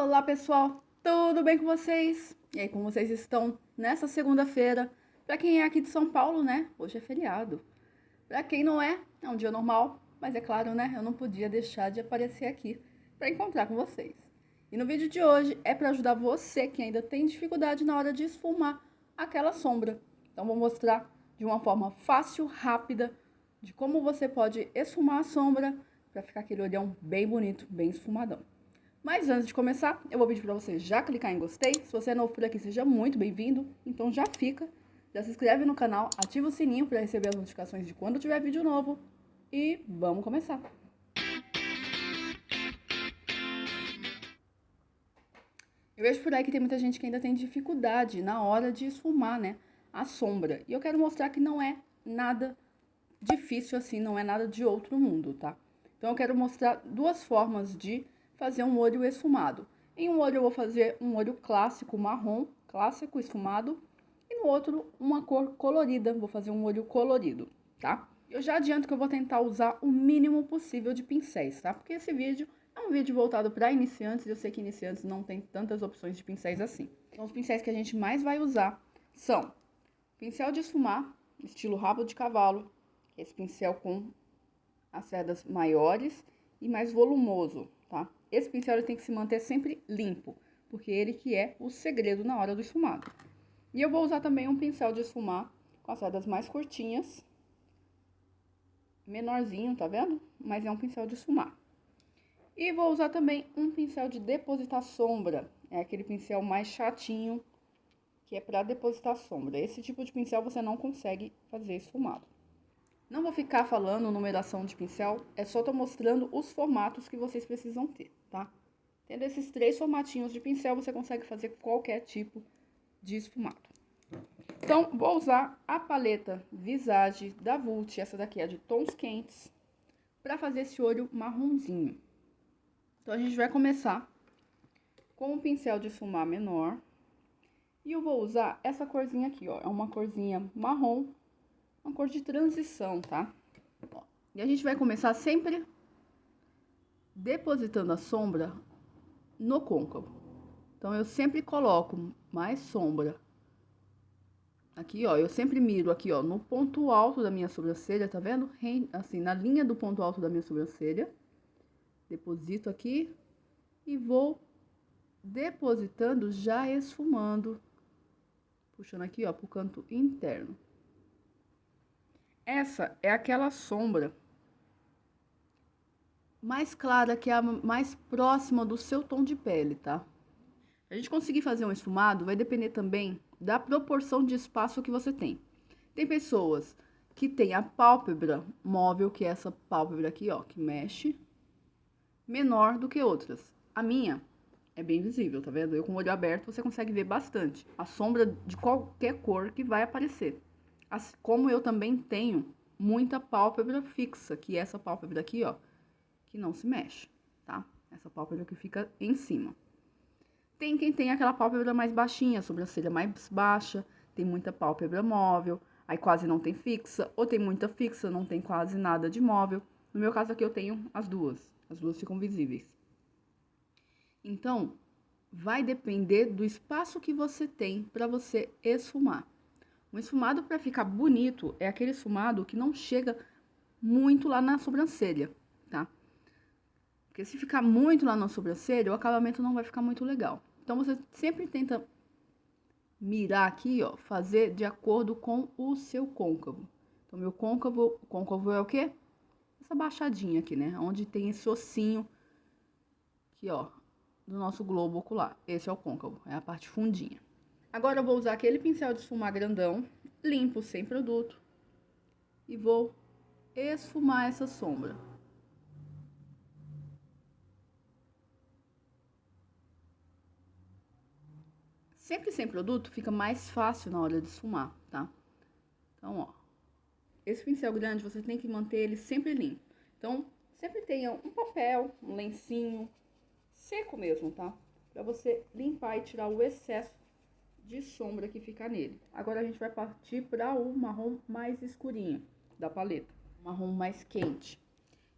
Olá, pessoal! Tudo bem com vocês? E aí, como vocês estão nessa segunda-feira? Para quem é aqui de São Paulo, né? Hoje é feriado. Para quem não é, é um dia normal, mas é claro, né? Eu não podia deixar de aparecer aqui para encontrar com vocês. E no vídeo de hoje é para ajudar você que ainda tem dificuldade na hora de esfumar aquela sombra. Então, vou mostrar de uma forma fácil, rápida, de como você pode esfumar a sombra para ficar aquele olhão bem bonito, bem esfumadão. Mas antes de começar, eu vou pedir para você já clicar em gostei. Se você é novo por aqui, seja muito bem-vindo. Então já fica, já se inscreve no canal, ativa o sininho para receber as notificações de quando tiver vídeo novo. E vamos começar. Eu vejo por aí que tem muita gente que ainda tem dificuldade na hora de esfumar, né, a sombra. E eu quero mostrar que não é nada difícil assim, não é nada de outro mundo, tá? Então eu quero mostrar duas formas de fazer um olho esfumado. Em um olho eu vou fazer um olho clássico, marrom, clássico, esfumado. E no outro, uma cor colorida, vou fazer um olho colorido, tá? Eu já adianto que eu vou tentar usar o mínimo possível de pincéis, tá? Porque esse vídeo é um vídeo voltado para iniciantes e eu sei que iniciantes não tem tantas opções de pincéis assim. Então os pincéis que a gente mais vai usar são pincel de esfumar, estilo rabo de cavalo, esse pincel com as cerdas maiores e mais volumoso, tá? Esse pincel ele tem que se manter sempre limpo, porque ele que é o segredo na hora do esfumado. E eu vou usar também um pincel de esfumar com as cerdas mais curtinhas, menorzinho, tá vendo? Mas é um pincel de esfumar. E vou usar também um pincel de depositar sombra, é aquele pincel mais chatinho, que é para depositar sombra. Esse tipo de pincel você não consegue fazer esfumado. Não vou ficar falando numeração de pincel, é só tô mostrando os formatos que vocês precisam ter, tá? Tendo esses 3 formatinhos de pincel, você consegue fazer qualquer tipo de esfumado. Então, vou usar a paleta Visage da Vult, essa daqui é de tons quentes, para fazer esse olho marronzinho. Então, a gente vai começar com um pincel de esfumar menor. E eu vou usar essa corzinha aqui, ó, é uma corzinha marrom, uma cor de transição, tá? Ó, e a gente vai começar sempre depositando a sombra no côncavo. Então, eu sempre coloco mais sombra aqui, ó. Eu sempre miro aqui, ó, no ponto alto da minha sobrancelha, tá vendo? Assim, na linha do ponto alto da minha sobrancelha. Deposito aqui e vou depositando, já esfumando. Puxando aqui, ó, pro canto interno. Essa é aquela sombra mais clara, que é a mais próxima do seu tom de pele, tá? A gente conseguir fazer um esfumado vai depender também da proporção de espaço que você tem. Tem pessoas que têm a pálpebra móvel, que é essa pálpebra aqui, ó, que mexe, menor do que outras. A minha é bem visível, tá vendo? Eu com o olho aberto você consegue ver bastante a sombra de qualquer cor que vai aparecer. Como eu também tenho muita pálpebra fixa, que é essa pálpebra aqui, ó, que não se mexe, tá? Essa pálpebra que fica em cima. Tem quem tem aquela pálpebra mais baixinha, a sobrancelha mais baixa, tem muita pálpebra móvel, aí quase não tem fixa, ou tem muita fixa, não tem quase nada de móvel. No meu caso aqui eu tenho as duas ficam visíveis. Então, vai depender do espaço que você tem para você esfumar. Um esfumado para ficar bonito é aquele esfumado que não chega muito lá na sobrancelha, tá? Porque se ficar muito lá na sobrancelha, o acabamento não vai ficar muito legal. Então, você sempre tenta mirar aqui, ó, fazer de acordo com o seu côncavo. Então, meu côncavo é o quê? Essa baixadinha aqui, né? Onde tem esse ossinho aqui, ó, do nosso globo ocular. Esse é o côncavo, é a parte fundinha. Agora, eu vou usar aquele pincel de esfumar grandão, limpo, sem produto, e vou esfumar essa sombra. Sempre sem produto fica mais fácil na hora de esfumar, tá? Então, ó, esse pincel grande você tem que manter ele sempre limpo. Então, sempre tenha um papel, um lencinho, seco mesmo, tá? Pra você limpar e tirar o excesso de sombra que fica nele. Agora, a gente vai partir para o marrom mais escurinho da paleta. Marrom mais quente.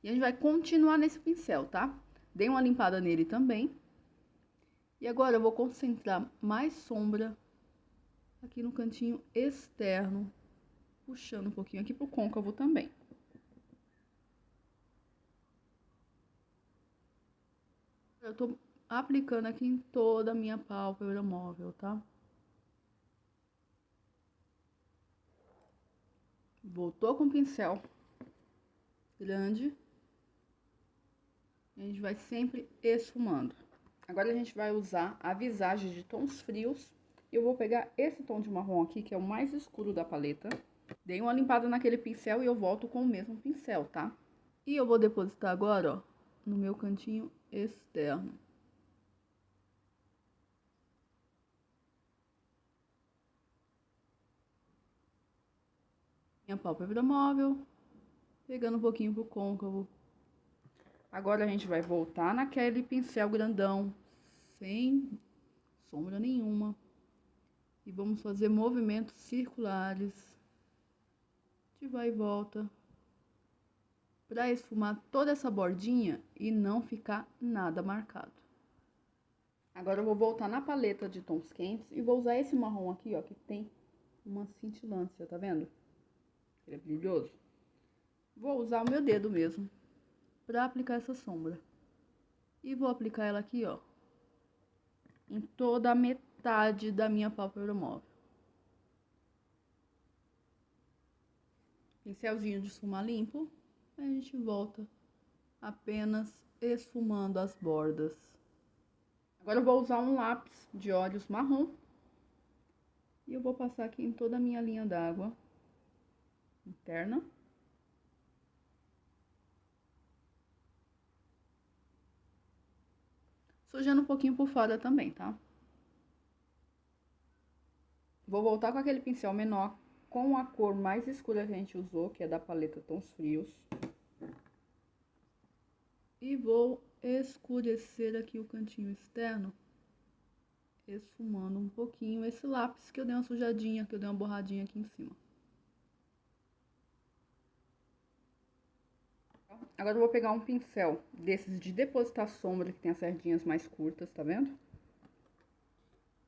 E a gente vai continuar nesse pincel, tá? Dei uma limpada nele também. E agora eu vou concentrar mais sombra aqui no cantinho externo, puxando um pouquinho aqui pro côncavo também. Eu tô aplicando aqui em toda a minha pálpebra móvel, tá? Voltou com o pincel grande. A gente vai sempre esfumando. Agora a gente vai usar a visagem de tons frios. Eu vou pegar esse tom de marrom aqui, que é o mais escuro da paleta. Dei uma limpada naquele pincel e eu volto com o mesmo pincel, tá? E eu vou depositar agora, ó, no meu cantinho externo. Minha pálpebra móvel, pegando um pouquinho pro côncavo. Agora a gente vai voltar naquele pincel grandão, sem sombra nenhuma. E vamos fazer movimentos circulares de vai e volta, para esfumar toda essa bordinha e não ficar nada marcado. Agora eu vou voltar na paleta de tons quentes e vou usar esse marrom aqui, ó, que tem uma cintilância, tá vendo? Ele é brilhoso. Vou usar o meu dedo mesmo para aplicar essa sombra. E vou aplicar ela aqui, ó, em toda a metade da minha pálpebra móvel. Pincelzinho de esfumar limpo, aí a gente volta apenas esfumando as bordas. Agora eu vou usar um lápis de olhos marrom e eu vou passar aqui em toda a minha linha d'água interna. Sujando um pouquinho por fora também, tá? Vou voltar com aquele pincel menor, com a cor mais escura que a gente usou, que é da paleta Tons Frios. E vou escurecer aqui o cantinho externo, esfumando um pouquinho esse lápis que eu dei uma sujadinha, que eu dei uma borradinha aqui em cima. Agora eu vou pegar um pincel desses de depositar sombra, que tem as sardinhas mais curtas, tá vendo?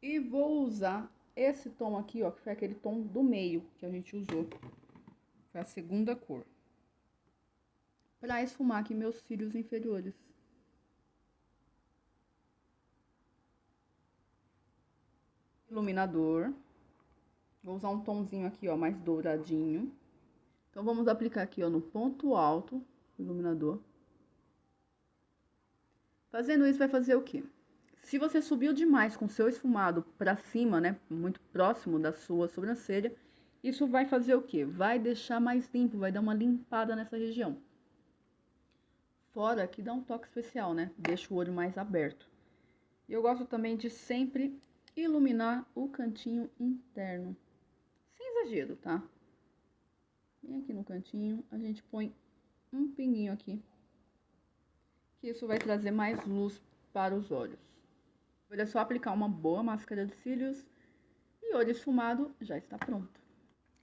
E vou usar esse tom aqui, ó, que foi aquele tom do meio que a gente usou. Foi a segunda cor. Pra esfumar aqui meus cílios inferiores. Iluminador. Vou usar um tomzinho aqui, ó, mais douradinho. Então, vamos aplicar aqui, ó, no ponto alto, o iluminador. Fazendo isso, vai fazer o quê? Se você subiu demais com o seu esfumado pra cima, né, muito próximo da sua sobrancelha, isso vai fazer o quê? Vai deixar mais limpo, vai dar uma limpada nessa região. Fora que dá um toque especial, né? Deixa o olho mais aberto. E eu gosto também de sempre iluminar o cantinho interno. Sem exagero, tá? Bem aqui no cantinho, a gente põe um pinguinho aqui. Que isso vai trazer mais luz para os olhos. Agora é só aplicar uma boa máscara de cílios e olho esfumado já está pronto.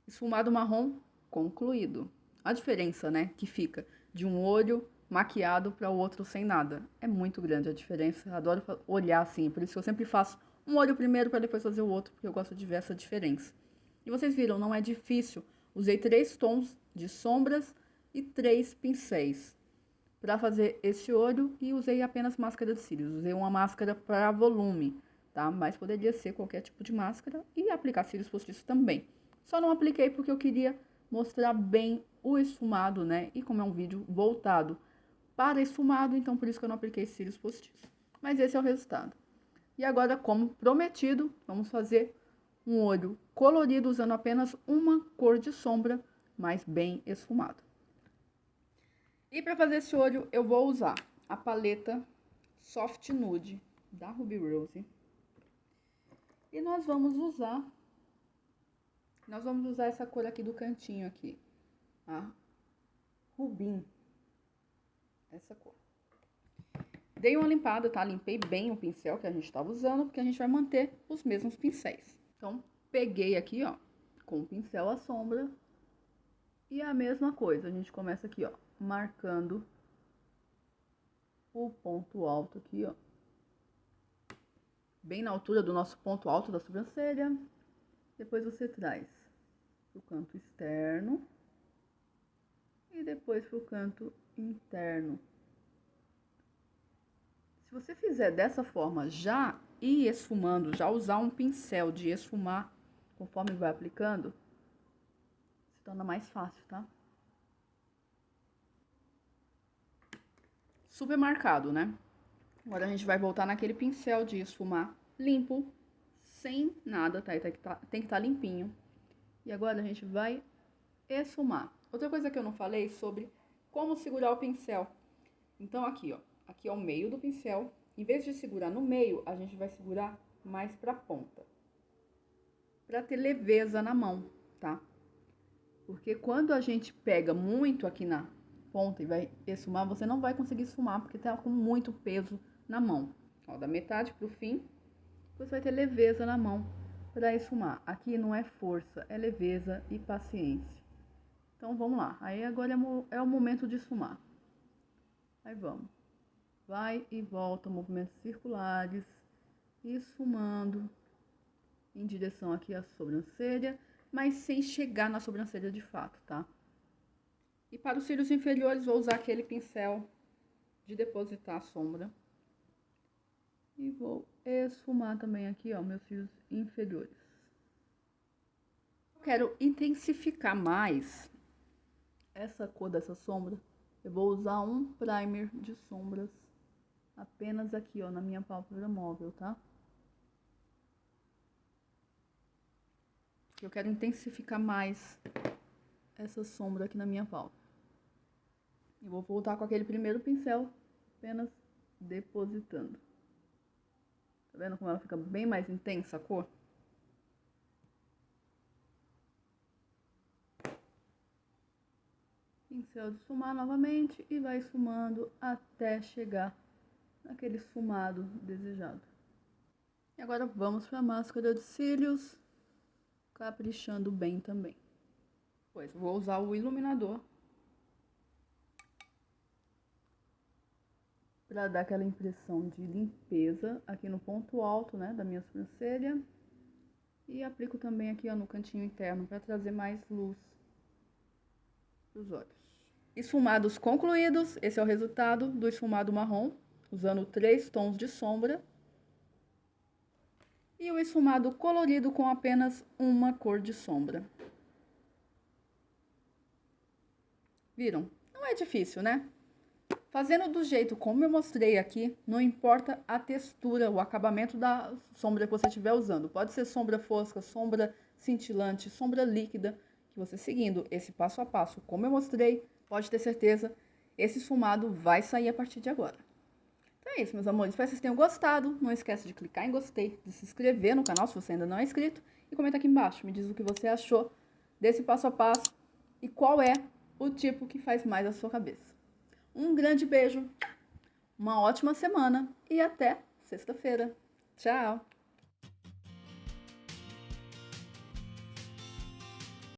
Esfumado marrom concluído. A diferença, né, que fica de um olho maquiado para o outro sem nada. É muito grande a diferença. Adoro olhar assim, por isso que eu sempre faço um olho primeiro para depois fazer o outro, porque eu gosto de ver essa diferença. E vocês viram, não é difícil. Usei 3 tons de sombras e 3 pincéis para fazer esse olho e usei apenas máscara de cílios. Usei uma máscara para volume, tá? Mas poderia ser qualquer tipo de máscara e aplicar cílios postiços também. Só não apliquei porque eu queria mostrar bem o esfumado, né? E como é um vídeo voltado para esfumado, então por isso que eu não apliquei cílios postiços. Mas esse é o resultado. E agora, como prometido, vamos fazer um olho colorido usando apenas uma cor de sombra, mas bem esfumado. E para fazer esse olho, eu vou usar a paleta Soft Nude da Ruby Rose. E nós vamos usar essa cor aqui do cantinho aqui, a Rubim. Essa cor. Dei uma limpada, tá? Limpei bem o pincel que a gente estava usando, porque a gente vai manter os mesmos pincéis. Então, peguei aqui, ó, com o pincel a sombra. E a mesma coisa, a gente começa aqui, ó, marcando o ponto alto aqui, ó. bem na altura do nosso ponto alto da sobrancelha. Depois você traz pro canto externo e depois pro canto interno. Se você fizer dessa forma, já ir esfumando, já usar um pincel de esfumar conforme vai aplicando, se torna mais fácil, tá? Super marcado, né? Agora a gente vai voltar naquele pincel de esfumar limpo, sem nada, tá? Tem que estar limpinho. E agora a gente vai esfumar. Outra coisa que eu não falei sobre como segurar o pincel. Então aqui, ó, aqui é o meio do pincel. Em vez de segurar no meio, a gente vai segurar mais pra ponta. Pra ter leveza na mão, tá? Porque quando a gente pega muito aqui na ponta e vai esfumar, você não vai conseguir esfumar, porque tá com muito peso na mão. Ó, da metade pro fim, você vai ter leveza na mão para esfumar. Aqui não é força, é leveza e paciência. Então, vamos lá. Aí, agora é o momento de esfumar. Aí, vamos. Vai e volta, movimentos circulares, esfumando em direção aqui à sobrancelha, mas sem chegar na sobrancelha de fato, tá? E para os cílios inferiores, vou usar aquele pincel de depositar a sombra. E vou esfumar também aqui, ó, meus cílios inferiores. Eu quero intensificar mais essa cor dessa sombra. Eu vou usar um primer de sombras apenas aqui, ó, na minha pálpebra móvel, tá? Eu quero intensificar mais essa sombra aqui na minha pálpebra. Eu vou voltar com aquele primeiro pincel, apenas depositando. Tá vendo como ela fica bem mais intensa a cor? Pincel de esfumar novamente e vai esfumando até chegar naquele esfumado desejado. E agora vamos para a máscara de cílios, caprichando bem também. Pois vou usar o iluminador para dar aquela impressão de limpeza aqui no ponto alto, né, da minha sobrancelha. E aplico também aqui, ó, no cantinho interno para trazer mais luz para os olhos. Esfumados concluídos, esse é o resultado do esfumado marrom, usando 3 tons de sombra. E o esfumado colorido com apenas uma cor de sombra. Viram? Não é difícil, né? Fazendo do jeito como eu mostrei aqui, não importa a textura, o acabamento da sombra que você estiver usando. Pode ser sombra fosca, sombra cintilante, sombra líquida, que você seguindo esse passo a passo, como eu mostrei, pode ter certeza, esse esfumado vai sair a partir de agora. Então é isso, meus amores. Espero que vocês tenham gostado. Não esquece de clicar em gostei, de se inscrever no canal se você ainda não é inscrito. E comenta aqui embaixo, me diz o que você achou desse passo a passo e qual é o tipo que faz mais a sua cabeça. Um grande beijo, uma ótima semana e até sexta-feira. Tchau!